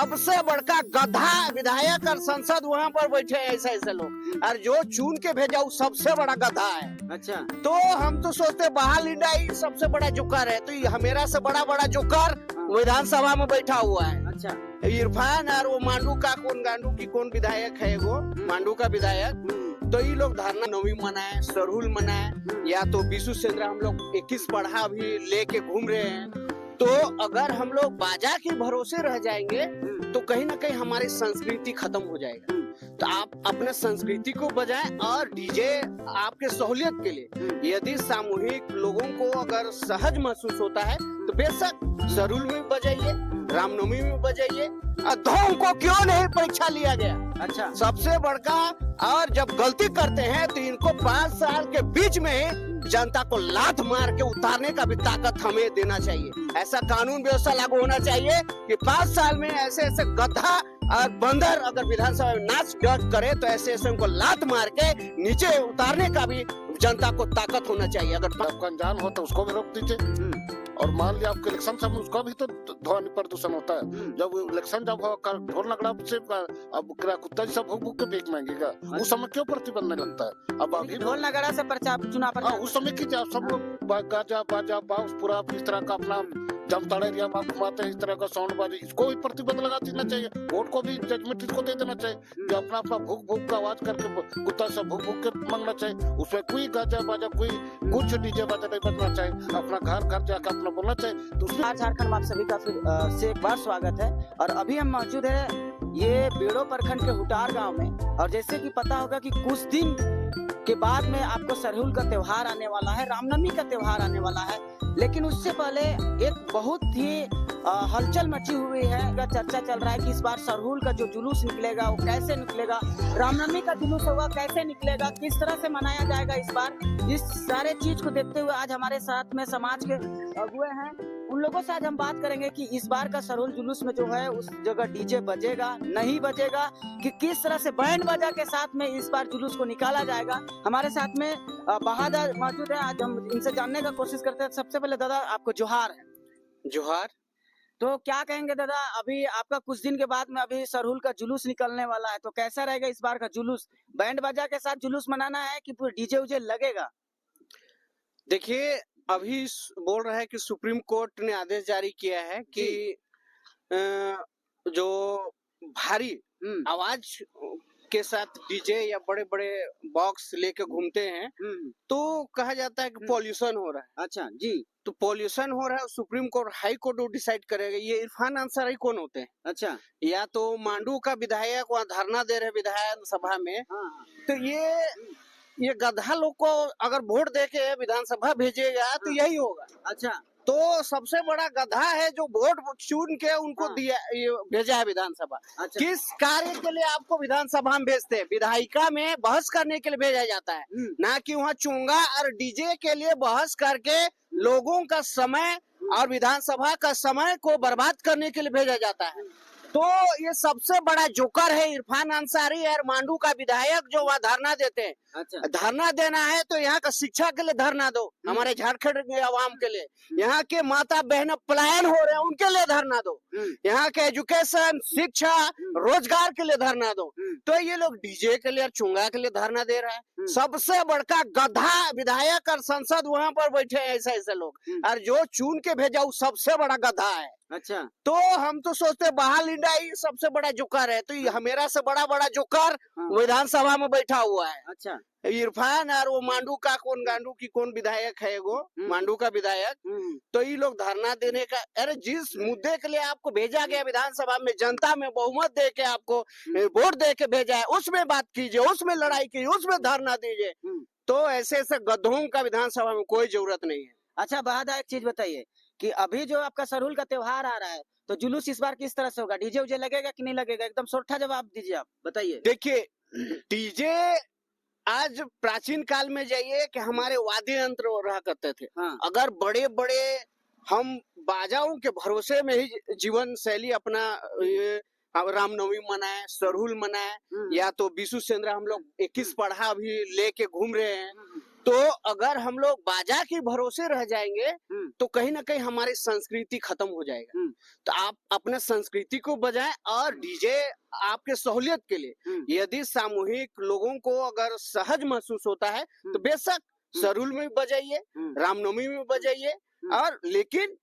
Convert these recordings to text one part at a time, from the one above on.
सबसे बड़का गधा विधायक और संसद वहाँ पर बैठे हैं ऐसे ऐसे लोग, और जो चुन के भेजा वो सबसे बड़ा गधा है। अच्छा, तो हम तो सोचते बहाल इंडिया ही सबसे बड़ा जोकर है, तो ये हमेरा से बड़ा बड़ा जोकर विधानसभा में बैठा हुआ है। अच्छा, इरफान और वो मांडू का कौन गांडू की कौन विधायक है, वो मांडू का विधायक। तो ये लोग धरना नवी मनाए, सरहुल मनाए, या तो विशु सेंद्रा हम लोग 21 पढ़ा भी लेके घूम रहे हैं। तो अगर हम लोग बाजा के भरोसे रह जाएंगे तो कहीं ना कहीं हमारी संस्कृति खत्म हो जाएगा। तो आप अपने संस्कृति को बजाएं, और डीजे आपके सहूलियत के लिए, यदि सामूहिक लोगों को अगर सहज महसूस होता है तो बेशक सरहुल में बजाइए, रामनवमी में बजाइए। अधों को क्यों नहीं परीक्षा लिया गया? अच्छा, सबसे बड़का, और जब गलती करते हैं तो इनको 5 साल के बीच में ही जनता को लात मार के उतारने का भी ताकत हमें देना चाहिए। ऐसा कानून व्यवस्था लागू होना चाहिए कि 5 साल में ऐसे ऐसे गधा और बंदर अगर विधानसभा में नाच गान करे तो ऐसे ऐसे उनको लात मार के नीचे उतारने का भी जनता को ताकत होना चाहिए। अगर आपका अनजान हो तो उसको भी रोक दीजिए। और मान लिया आपके इलेक्शन समय उसका भी तो ध्वनि प्रदूषण होता है। जब इलेक्शन जब ढोल नगड़ा से अब कुत्ता जैसा भूख भूख के भीख मांगेगा, उस समय क्यों प्रतिबंध नहीं लगता है? अब अभी ढोल नगाड़ा से प्रचार चुनाव उस समय की सब लोग गाजा बाजा बाउस पूरा इस तरह का अपना जमताड़ा एरिया में घुमाते हैं, इस तरह का साउंड बाजी, इसको भी प्रतिबंध लगा देना चाहिए। वोट को भी जजमेंट इसको दे देना चाहिए कि अपना अपना भूख भूख का आवाज करके कुत्ता से भूख भूख के मांगना चाहिए। उसमें कोई गाजा बाजा कोई कुछ डीजे बाजा नहीं बजना चाहिए, अपना घर घर जाकर अपना बोलना चाहिए। तो उसमें झारखंड में आप सभी का फिर से एक बार स्वागत है। और अभी हम मौजूद है ये बेड़ो प्रखंड के हुटार गांव में, और जैसे कि पता होगा कि कुछ दिन के बाद में आपको सरहुल का त्योहार आने वाला है, रामनवमी का त्योहार आने वाला है। लेकिन उससे पहले एक बहुत ही हलचल मची हुई है, चर्चा चल रहा है कि इस बार सरहुल का जो जुलूस निकलेगा वो कैसे निकलेगा, रामनवमी का जुलूस होगा कैसे निकलेगा, किस तरह से मनाया जाएगा इस बार। इस सारे चीज को देखते हुए आज हमारे साथ में समाज के अगुए हैं, उन लोगों से आज हम बात करेंगे कि इस बार का सरहुल जुलूस में जो है उस जगह डीजे बजेगा नहीं बजेगा, कि किस तरह से बैंड बाजा के साथ में इस बार जुलूस को निकाला जाएगा। हमारे साथ में बहादुर मौजूद है, आज हम इनसे जानने का कोशिश करते हैं। सबसे पहले दादा आपको जोहार है। जोहार। तो क्या कहेंगे दादा, अभी आपका कुछ दिन के बाद में अभी सरहुल का जुलूस निकलने वाला है, तो कैसा रहेगा इस बार का जुलूस? बैंड बाजा के साथ जुलूस मनाना है कि डीजे उजे लगेगा? देखिए, अभी बोल रहा है कि सुप्रीम कोर्ट ने आदेश जारी किया है कि जो भारी आवाज के साथ डीजे या बड़े बड़े बॉक्स लेके घूमते हैं तो कहा जाता है कि पॉल्यूशन हो रहा है। अच्छा जी। तो पॉल्यूशन हो रहा है, सुप्रीम कोर्ट हाई कोर्ट वो डिसाइड करेगा। ये इरफान अंसारी कौन होते हैं? अच्छा, या तो मांडू का विधायक वहाँ धरना दे रहे विधायन सभा में। तो ये गधा लोग को अगर वोट दे के विधानसभा भेजेगा तो यही होगा। अच्छा, तो सबसे बड़ा गधा है जो वोट चुन के उनको दिया, भेजा है विधानसभा। अच्छा। किस कार्य के लिए आपको विधानसभा में भेजते हैं? विधायिका में बहस करने के लिए भेजा जाता है, ना कि वहाँ चुंगा और डीजे के लिए बहस करके लोगों का समय और विधानसभा का समय को बर्बाद करने के लिए भेजा जाता है। तो ये सबसे बड़ा जोकर है इरफान अंसारी और मांडू का विधायक जो वहाँ धरना देते हैं। अच्छा, धरना देना है तो यहाँ का शिक्षा के लिए धरना दो, हमारे झारखंड के आवाम के लिए। यहाँ के माता बहन पलायन हो रहे हैं उनके लिए धरना दो। यहाँ के एजुकेशन, शिक्षा, रोजगार के लिए धरना दो। तो ये लोग डीजे के लिए और चुंगा के लिए धरना दे रहा है। सबसे बड़का गधा विधायक और संसद वहाँ पर बैठे हैं ऐसे ऐसे लोग, और जो चुन के भेजा वो सबसे बड़ा गधा है। अच्छा, तो हम तो सोचते बहाल इंडिया ही सबसे बड़ा जोकर है, तो ये हमेरा से बड़ा बड़ा जोकर विधानसभा में बैठा हुआ है। अच्छा, इरफान और वो मांडू का कौन गांडू की कौन विधायक है, वो मांडू का विधायक। तो ये लोग धरना देने का, अरे जिस मुद्दे के लिए आपको भेजा गया विधानसभा में, जनता में बहुमत दे के आपको वोट दे के भेजा है, उसमें बात कीजिए, उसमें लड़ाई कीजिए, उसमें धरना दीजिए। तो ऐसे ऐसे गधों का विधानसभा में कोई जरूरत नहीं है। अच्छा बहादुर, एक चीज बताइए कि अभी जो आपका सरहुल का त्योहार आ रहा है, तो जुलूस इस बार किस तरह से होगा? डीजे उजे लगेगा कि नहीं लगेगा? एकदम सोठा जवाब दीजिए, आप बताइए। देखिए, डीजे आज प्राचीन काल में जाइए कि हमारे वाद्य यंत्र रहा करते थे। अगर बड़े बड़े हम बाजाओं के भरोसे में ही जीवन शैली अपना रामनवमी मनाए, सरहुल मनाए, या तो विशु सेंद्रा हम लोग 21 पढ़ा भी लेके घूम रहे हैं। तो अगर हम लोग बाजा के भरोसे रह जाएंगे तो कहीं ना कहीं हमारी संस्कृति खत्म हो जाएगा। तो आप अपने संस्कृति को बजाएं और डीजे आपके सहूलियत के लिए, यदि सामूहिक लोगों को अगर सहज महसूस होता है तो बेशक सरूल में बजाइए, रामनवमी में बजाइए, और लेकिन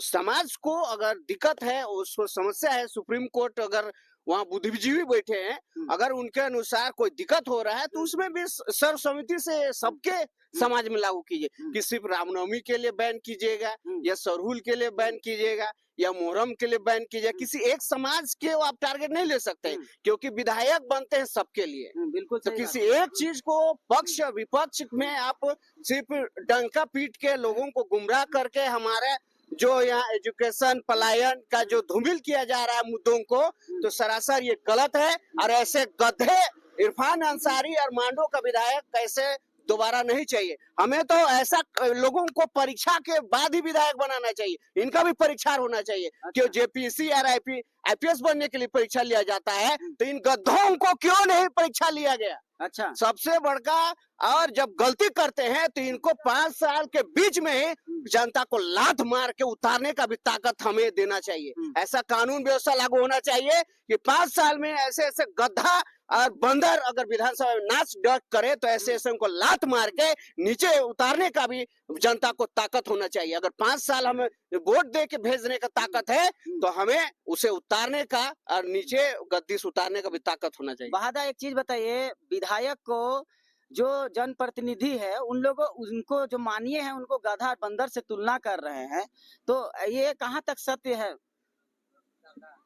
समाज को अगर दिक्कत है, उसको समस्या है, सुप्रीम कोर्ट अगर वहाँ बुद्धिजीवी बैठे हैं, अगर उनके अनुसार कोई दिक्कत हो रहा है तो उसमें भी सर्वसम्मति से सबके समाज में लागू कीजिए कि सिर्फ रामनवमी के लिए बैन कीजिएगा या सरहुल के लिए बैन कीजिएगा या मोहर्रम के लिए बैन कीजिएगा। किसी एक समाज के आप टारगेट नहीं ले सकते क्योंकि विधायक बनते हैं सबके लिए। बिल्कुल तो किसी एक चीज को पक्ष विपक्ष में आप सिर्फ डंका पीट के लोगों को गुमराह करके हमारे जो यहाँ एजुकेशन पलायन का जो धूमिल किया जा रहा है मुद्दों को, तो सरासर ये गलत है। और ऐसे गधे इरफान अंसारी और मांडो का विधायक ऐसे दोबारा नहीं चाहिए। हमें तो ऐसा लोगों को परीक्षा के बाद ही विधायक बनाना चाहिए, इनका भी परीक्षा होना चाहिए। क्यों जेपीएससी और आईपीएस बनने के लिए परीक्षा लिया जाता है तो इन गधों को क्यों नहीं परीक्षा लिया गया? अच्छा, सबसे बड़का, और जब गलती करते हैं तो इनको 5 साल के बीच में ही जनता को लात मार के उतारने का भी ताकत हमें देना चाहिए। ऐसा कानून व्यवस्था लागू होना चाहिए कि 5 साल में ऐसे ऐसे गधा और बंदर अगर विधानसभा में नाच डक करे तो ऐसे ऐसे उनको लात मार के नीचे उतारने का भी जनता को ताकत होना चाहिए। अगर 5 साल हमें वोट दे के भेजने का ताकत है तो हमें उसे उतारने का और नीचे गद्दी से उतारने का भी ताकत होना चाहिए। बहादुर एक चीज बताइए, विधायक को जो जनप्रतिनिधि है उन लोगों उनको जो मानिए हैं उनको गधा और बंदर से तुलना कर रहे हैं, तो ये कहाँ तक सत्य है?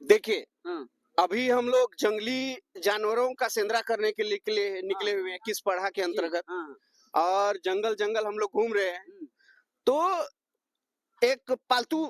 देखिए, अभी हम लोग जंगली जानवरों का सेंद्रा करने के लिए निकले हुए हैं किस पढ़ा के अंतर्गत, और जंगल हम लोग घूम रहे हैं। तो एक पालतू,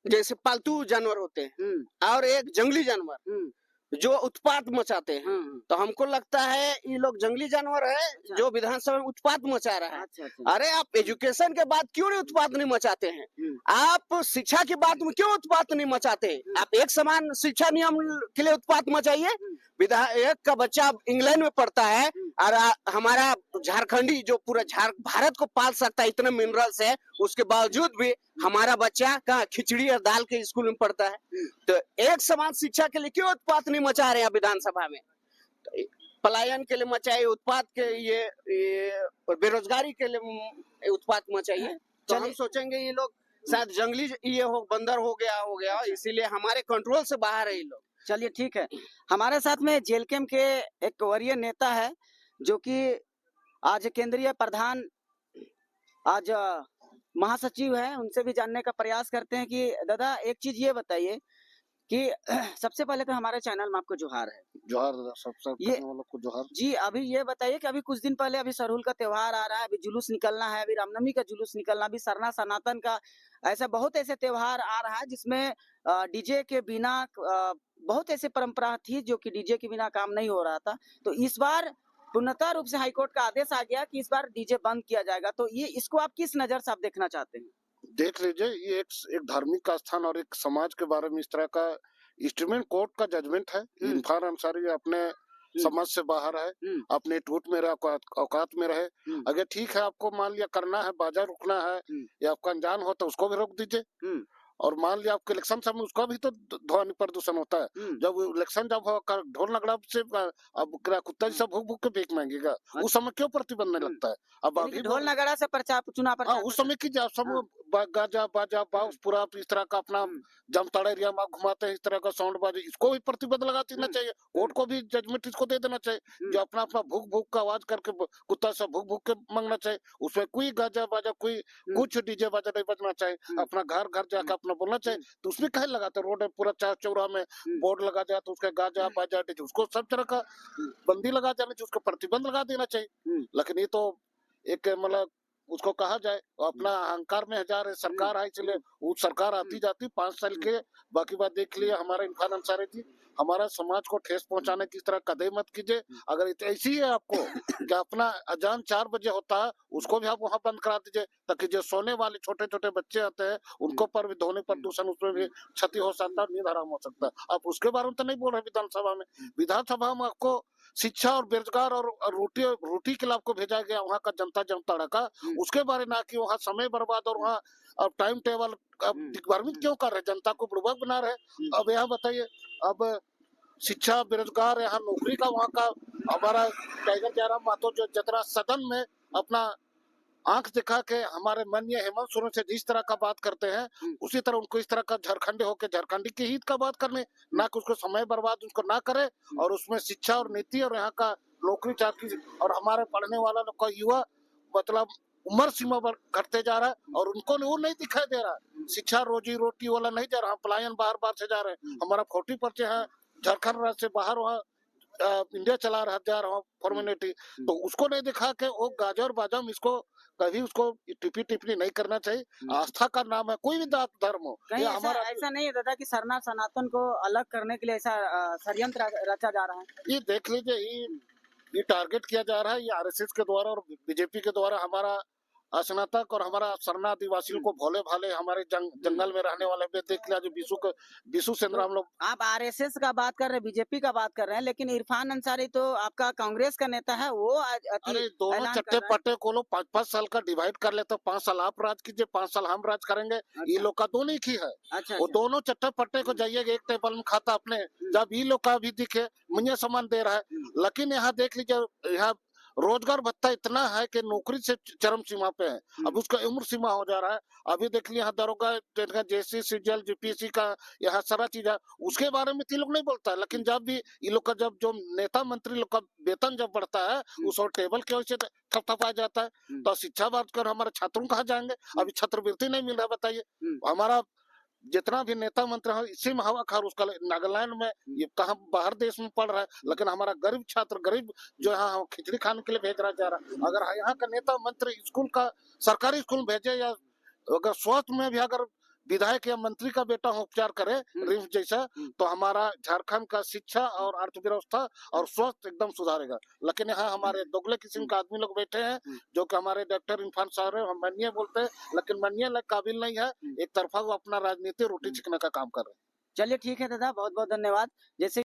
जैसे पालतू जानवर होते हैं और एक जंगली जानवर जो उत्पात मचाते हैं, तो हमको लगता है ये लोग जंगली जानवर है जो विधानसभा में उत्पात मचा रहा है। अरे आप एजुकेशन के बाद क्यों नहीं उत्पात नहीं मचाते हैं? आप शिक्षा की बात में क्यों उत्पात नहीं मचाते हैं? आप एक समान शिक्षा नियम के लिए उत्पात मचाइए। विधायक का बच्चा इंग्लैंड में पढ़ता है और हमारा झारखंडी जो पूरा भारत को पाल सकता है, इतने मिनरल्स है, उसके बावजूद भी हमारा बच्चा का खिचड़ी और दाल के स्कूल में पढ़ता है। तो एक समान शिक्षा के लिए क्यों उत्पात नहीं मचा रहे हैं विधानसभा में? तो पलायन के लिए मचाइए, उत्पात के ये बेरोजगारी के लिए उत्पात मचाइए। तो हम सोचेंगे ये लोग शायद जंगली ये हो, बंदर हो गया, इसीलिए हमारे कंट्रोल से बाहर है ये लोग। चलिए ठीक है, हमारे साथ में जेल कैंप के एक वरीय नेता है जो कि आज केंद्रीय प्रधान, आज महासचिव है, उनसे भी जानने का प्रयास करते हैं कि दादा एक चीज ये बताइए कि सबसे पहले तो हमारे चैनल में आपको जोहार है। जोहार दादा, सबसे वालों को जोहार जी। अभी ये बताइए कि अभी कुछ दिन पहले अभी सरहुल का त्योहार आ रहा है, अभी जुलूस निकलना है, अभी रामनवमी का जुलूस निकलना, अभी सरना सनातन का, ऐसा बहुत ऐसे त्योहार आ रहा है जिसमें डीजे के बिना बहुत ऐसे परंपरा थी जो कि डीजे के बिना काम नहीं हो रहा था। तो इस बार पूर्णतः रूप से हाईकोर्ट का आदेश आ गया कि इस बार डीजे बंद किया जाएगा। तो ये इसको आप किस नजर से आप देखना चाहते हैं? देख लीजिए, ये एक धार्मिक का स्थान और एक समाज के बारे में इस तरह का इंस्ट्रूमेंट कोर्ट का जजमेंट है। इरफान अंसारी अपने समाज से बाहर है, अपने टूट में रहे, औकात में रहे। अगर ठीक है, आपको मान लिया करना है, बाजार रुकना है या आपका अनजान हो तो उसको भी रोक दीजिए। और मान लिया आपके इलेक्शन समय उसका भी तो ध्वनि प्रदूषण होता है। जब इलेक्शन जब ढोल नगड़ा से अब कुत्ता जैसा भूख भूख के भीख मांगेगा, उस समय क्यों प्रतिबंध नहीं लगता है? अब अभी ढोल नगाड़ा से चुनाव प्रचार उस समय की सब गाजा बाजा बाउस पूरा इस तरह का अपना जमताड़ा एरिया में घुमाते हैं, इस तरह का साउंड बाजी, इसको भी प्रतिबंध लगा देना चाहिए। कोर्ट को भी जजमेंट इसको दे देना चाहिए जो अपना भूख भूख का आवाज करके कुत्ता से भूख भूख के मांगना चाहिए। उसमें कोई गाजा बाजा कोई कुछ डीजे बाजा नहीं बजना चाहिए। अपना घर घर जाकर अपना बोलना चाहिए। तो उसमें कहे लगाते रोड है पूरा चौरा में बोर्ड लगा जाए तो उसका गाजा बाजा डीजे उसको सब तरह का बंदी लगा देना चाहिए, उसको प्रतिबंध लगा देना चाहिए। लेकिन ये तो एक मतलब उसको कहा जाए अपना अहंकार में हजार है, सरकार है, इसलिए वो सरकार आती जाती 5 साल के बाकी बात देख लिया। हमारे इरफान अंसारी जी, हमारा समाज को ठेस पहुंचाने की तरह कदम मत कीजिए। अगर ऐसी है आपको कि अपना अजान 4 बजे होता है उसको भी आप वहाँ बंद करा दीजिए, ताकि जो सोने वाले छोटे छोटे बच्चे आते हैं उनको पर भी ध्वनि प्रदूषण उसमें भी क्षति हो सकता है, नींद हराम हो सकता है। आप उसके बारे में तो नहीं बोल रहे विधानसभा में। विधानसभा में आपको शिक्षा और बेरोजगार और रोटी के लिए आपको भेजा गया वहाँ का जनता जामताड़ा का, उसके बारे ना कि वहाँ समय बर्बाद और वहाँ अब टाइम टेबल दिग्भ्रमित क्यों कर रहे, जनता को बुड़बक बना रहे। अब यहाँ बताइए, अब शिक्षा बेरोजगार यहाँ नौकरी का वहाँ का हमारा टाइगर जयराम मातो जो जितना सदन में अपना आंख दिखा के हमारे माननीय हेमंत सोरेन से जिस तरह का बात करते हैं, उसी तरह उनको इस तरह का झारखंडी होकर झारखंडी के हित का बात करने, ना कि उसको समय बर्बाद उसको ना करे, और उसमें शिक्षा और नीति और यहाँ का नौकरी चाकरी और हमारे पढ़ने वाला लोग का युवा मतलब उम्र सीमा पर घटते जा रहा है, और उनको वो नहीं दिखाई दे रहा। शिक्षा रोजी रोटी वाला नहीं जा रहा, पलायन बाहर बाहर से जा रहे हैं। हमारा 40% है झारखंड राज्य से बाहर वहाँ इंडिया चला रहा जा रहा फॉर्मेलिटी, तो उसको नहीं दिखा के वो गाजर बाजम इसको कभी उसको टिप्पणी नहीं करना चाहिए। आस्था का नाम है, कोई भी जात धर्म हो, कहीं ये ऐसा हमारा ऐसा नहीं है दादा कि सरना सनातन को अलग करने के लिए ऐसा षड्यंत्र रचा जा रहा है। ये देख लीजिए, ये टारगेट किया जा रहा है, ये आरएसएस के द्वारा और बीजेपी के द्वारा हमारा स्नातक और हमारा सरना आदिवासियों को भोले भाले हमारे जंगल में रहने वाले भी देख लिया, जो बीसू सेंद्रा हम लोग। आप आरएसएस का बात कर रहे हैं, बीजेपी का बात कर रहे हैं, लेकिन इरफान अंसारी तो आपका कांग्रेस का नेता है, वो अरे दोनों चट्टे पट्टे को लोग 5-5 साल का डिवाइड कर लेते, 5 साल आप राज कीजिए, 5 साल हम राज करेंगे। ये लोग का दोनों ही है। अच्छा, वो दोनों चट्टे पट्टे को जाइएगा एक टेबल में खाता अपने, जब ये लोग का भी दिखे मुझे सामान दे रहा है। लेकिन यहाँ देख लीजिए, यहाँ रोजगार भत्ता इतना है कि नौकरी से चरम सीमा पे है, अब उसका उम्र सीमा हो जा रहा है। अभी देख लिया दरोगा जेसी सीजीएल जीपीएससी का यहाँ सारा चीज है, उसके बारे में ये लोग नहीं बोलता है। लेकिन जब भी ये लोग का जब जो नेता मंत्री लोग का वेतन जब बढ़ता है, उस और टेबल के वजह से थपथपाया जाता है। तो शिक्षा बात कर हमारे छात्रों कहाँ जाएंगे, अभी छात्रवृत्ति नहीं मिल रहा, बताइए। हमारा जितना भी नेता मंत्री है इसी में हवा खा, उसका नागालैंड में ये कहा बाहर देश में पढ़ रहा है, लेकिन हमारा गरीब छात्र गरीब जो यहाँ खिचड़ी खाने के लिए भेज रहा जा रहा। अगर यहाँ का नेता मंत्री स्कूल का सरकारी स्कूल भेजे, या अगर स्वास्थ्य में भी अगर विधायक या मंत्री का बेटा उपचार करे रिम्स जैसा, तो हमारा झारखंड का शिक्षा और अर्थव्यवस्था और स्वास्थ्य एकदम सुधारेगा। लेकिन यहाँ हमारे दोगले किस्म के आदमी लोग बैठे हैं, जो कि हमारे डॉक्टर इरफान साहब है, हम माननीय बोलते हैं, लेकिन माननीय लायक काबिल नहीं है। एक तरफा वो अपना राजनीति रोटी छिकने का काम कर रहे हैं। चलिए ठीक है दादा, बहुत बहुत धन्यवाद। जैसे